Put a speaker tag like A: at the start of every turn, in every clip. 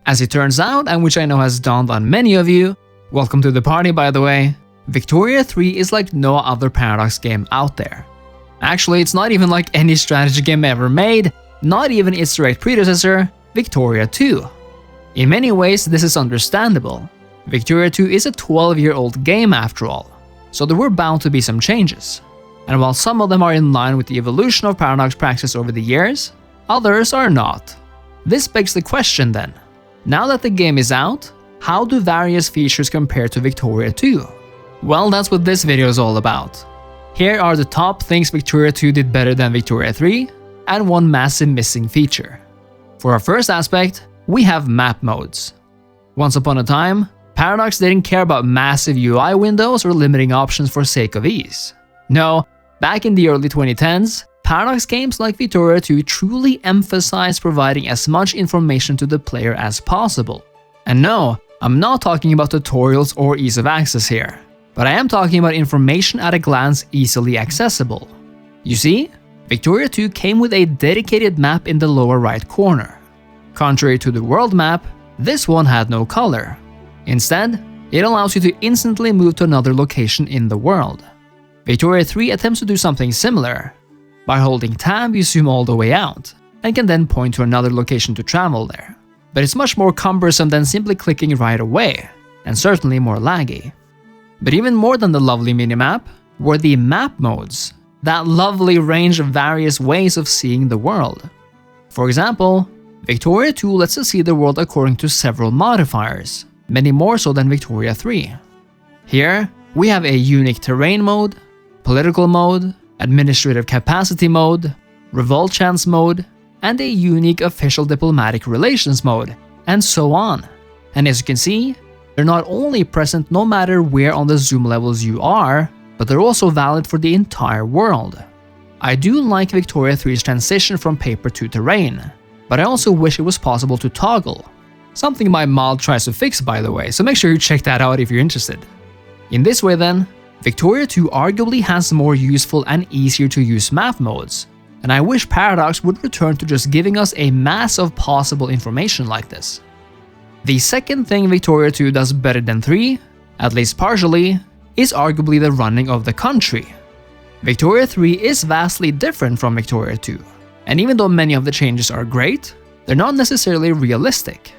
A: As it turns out, and which I know has dawned on many of you, welcome to the party by the way, Victoria 3 is like no other Paradox game out there. Actually, it's not even like any strategy game ever made, not even its direct predecessor, Victoria 2. In many ways, this is understandable. Victoria 2 is a 12-year-old game after all, so there were bound to be some changes. And while some of them are in line with the evolution of Paradox practice over the years, others are not. This begs the question then, now that the game is out, how do various features compare to Victoria 2? Well, that's what this video is all about. Here are the top things Victoria 2 did better than Victoria 3, and one massive missing feature. For our first aspect, we have map modes. Once upon a time, Paradox didn't care about massive UI windows or limiting options for sake of ease. No, back in the early 2010s, Paradox games like Victoria 2 truly emphasized providing as much information to the player as possible. And no, I'm not talking about tutorials or ease of access here, but I am talking about information at a glance easily accessible. You see, Victoria 2 came with a dedicated map in the lower right corner. Contrary to the world map, this one had no color. Instead, it allows you to instantly move to another location in the world. Victoria 3 attempts to do something similar. By holding tab, you zoom all the way out, and can then point to another location to travel there. But it's much more cumbersome than simply clicking right away, and certainly more laggy. But even more than the lovely minimap were the map modes, that lovely range of various ways of seeing the world. For example, Victoria 2 lets us see the world according to several modifiers, many more so than Victoria 3. Here, we have a unique terrain mode, political mode, administrative capacity mode, revolt chance mode, and a unique official diplomatic relations mode, and so on. And as you can see, they're not only present no matter where on the zoom levels you are, but they're also valid for the entire world. I do like Victoria 3's transition from paper to terrain, but I also wish it was possible to toggle. Something my mod tries to fix by the way, so make sure you check that out if you're interested. In this way then, Victoria 2 arguably has more useful and easier to use map modes, and I wish Paradox would return to just giving us a mass of possible information like this. The second thing Victoria 2 does better than 3, at least partially, is arguably the running of the country. Victoria 3 is vastly different from Victoria 2, and even though many of the changes are great, they're not necessarily realistic.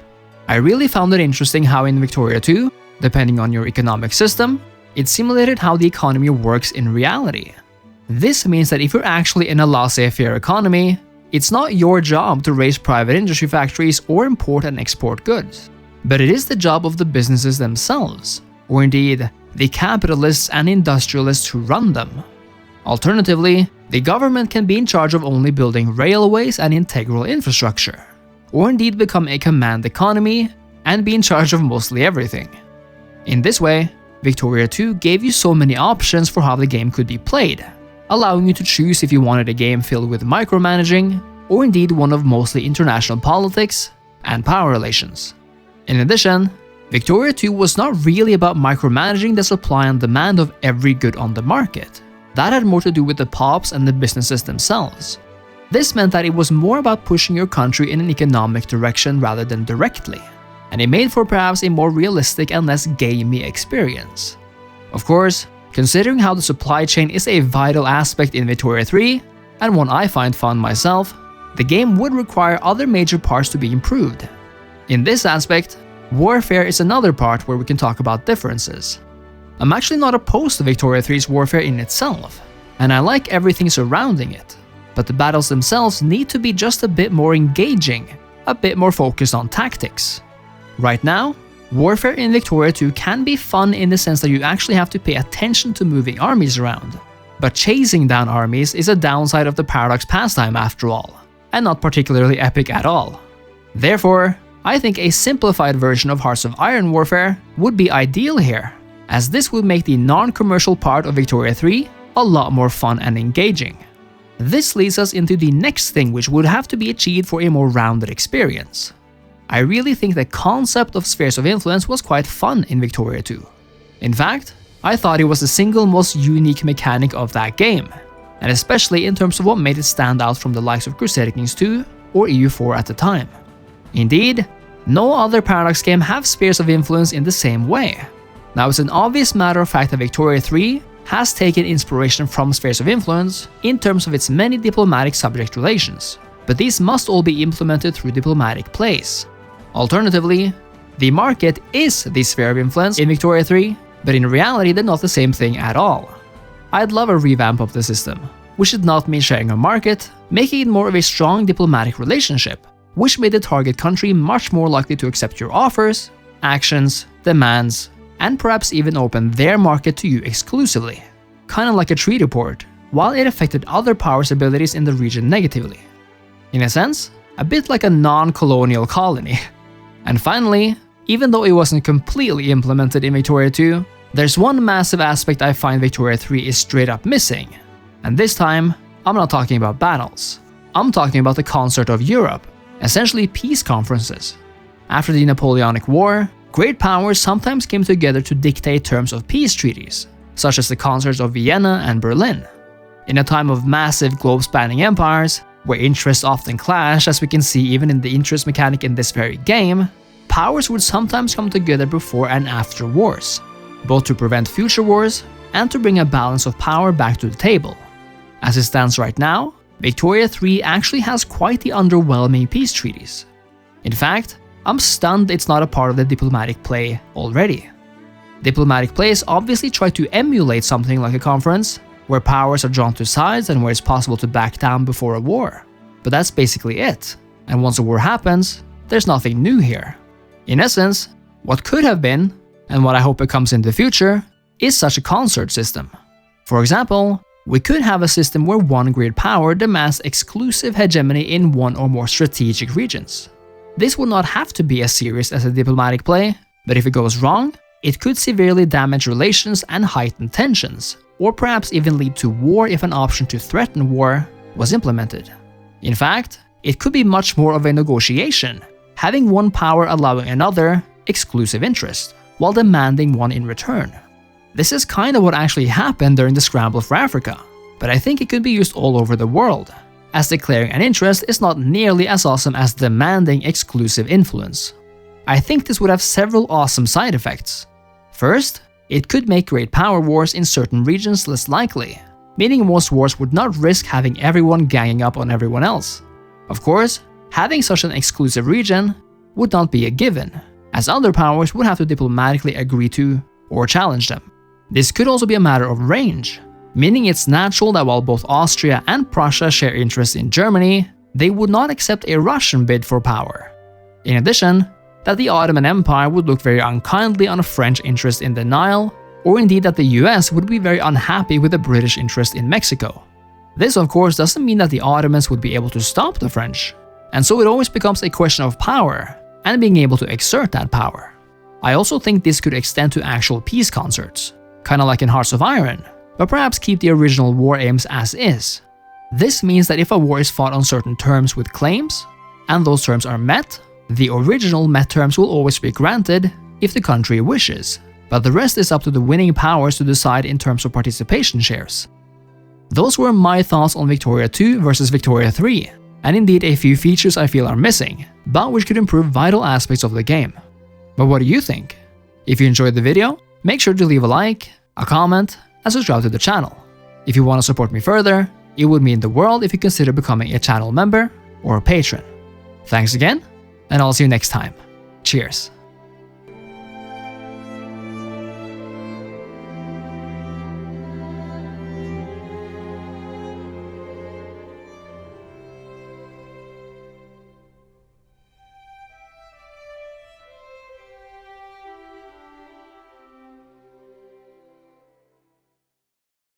A: I really found it interesting how in Victoria 2, depending on your economic system, it simulated how the economy works in reality. This means that if you're actually in a laissez-faire economy, it's not your job to raise private industry factories or import and export goods, but it is the job of the businesses themselves, or indeed, the capitalists and industrialists who run them. Alternatively, the government can be in charge of only building railways and integral infrastructure, or indeed become a command economy and be in charge of mostly everything. In this way, Victoria 2 gave you so many options for how the game could be played, allowing you to choose if you wanted a game filled with micromanaging, or indeed one of mostly international politics and power relations. In addition, Victoria 2 was not really about micromanaging the supply and demand of every good on the market. That had more to do with the pops and the businesses themselves. This meant that it was more about pushing your country in an economic direction rather than directly, and it made for perhaps a more realistic and less gamey experience. Of course, considering how the supply chain is a vital aspect in Victoria 3, and one I find fun myself, the game would require other major parts to be improved. In this aspect, warfare is another part where we can talk about differences. I'm actually not opposed to Victoria 3's warfare in itself, and I like everything surrounding it, but the battles themselves need to be just a bit more engaging, a bit more focused on tactics. Right now, warfare in Victoria 2 can be fun in the sense that you actually have to pay attention to moving armies around, but chasing down armies is a downside of the Paradox pastime after all, and not particularly epic at all. Therefore, I think a simplified version of Hearts of Iron warfare would be ideal here, as this would make the non-commercial part of Victoria 3 a lot more fun and engaging. This leads us into the next thing which would have to be achieved for a more rounded experience. I really think the concept of spheres of influence was quite fun in Victoria 2. In fact, I thought it was the single most unique mechanic of that game, and especially in terms of what made it stand out from the likes of Crusader Kings 2 or EU4 at the time. Indeed, No other Paradox game have spheres of influence in the same way. Now, it's an obvious matter of fact that Victoria 3 has taken inspiration from spheres of influence in terms of its many diplomatic subject relations, but these must all be implemented through diplomatic plays. Alternatively, the market is the sphere of influence in Victoria 3, but in reality they're not the same thing at all. I'd love a revamp of the system, which did not mean sharing a market, making it more of a strong diplomatic relationship, which made the target country much more likely to accept your offers, actions, demands, and perhaps even open their market to you exclusively, kinda like a treaty port, while it affected other powers' abilities in the region negatively. In a sense, a bit like a non-colonial colony. And finally, even though it wasn't completely implemented in Victoria 2, there's one massive aspect I find Victoria 3 is straight up missing. And this time, I'm not talking about battles. I'm talking about the concert of Europe, essentially peace conferences. After the Napoleonic War, great powers sometimes came together to dictate terms of peace treaties, such as the concerts of Vienna and Berlin. In a time of massive globe-spanning empires, where interests often clash, as we can see even in the interest mechanic in this very game, powers would sometimes come together before and after wars, both to prevent future wars and to bring a balance of power back to the table. As it stands right now, Victoria 3 actually has quite the underwhelming peace treaties. In fact, I'm stunned it's not a part of the diplomatic play already. Diplomatic plays obviously try to emulate something like a conference, where powers are drawn to sides and where it's possible to back down before a war. But that's basically it, and once a war happens, there's nothing new here. In essence, what could have been, and what I hope becomes in the future, is such a concert system. For example, we could have a system where one great power demands exclusive hegemony in one or more strategic regions. This would not have to be as serious as a diplomatic play, but if it goes wrong, it could severely damage relations and heighten tensions, or perhaps even lead to war if an option to threaten war was implemented. In fact, it could be much more of a negotiation, having one power allowing another exclusive interest, while demanding one in return. This is kind of what actually happened during the Scramble for Africa, but I think it could be used all over the world, as declaring an interest is not nearly as awesome as demanding exclusive influence. I think this would have several awesome side effects. First, it could make great power wars in certain regions less likely, meaning most wars would not risk having everyone ganging up on everyone else. Of course, having such an exclusive region would not be a given, as other powers would have to diplomatically agree to or challenge them. This could also be a matter of range, meaning it's natural that while both Austria and Prussia share interests in Germany, they would not accept a Russian bid for power. In addition, that the Ottoman Empire would look very unkindly on a French interest in the Nile, or indeed that the US would be very unhappy with the British interest in Mexico. This of course doesn't mean that the Ottomans would be able to stop the French, and so it always becomes a question of power, and being able to exert that power. I also think this could extend to actual peace concerts, kinda like in Hearts of Iron, but perhaps keep the original war aims as is. This means that if a war is fought on certain terms with claims, and those terms are met, the original met terms will always be granted if the country wishes, but the rest is up to the winning powers to decide in terms of participation shares. Those were my thoughts on Victoria 2 versus Victoria 3, and indeed a few features I feel are missing, but which could improve vital aspects of the game. But what do you think? If you enjoyed the video, make sure to leave a like, a comment, and subscribe to the channel. If you want to support me further, it would mean the world if you consider becoming a channel member or a patron. Thanks again, and I'll see you next time. Cheers.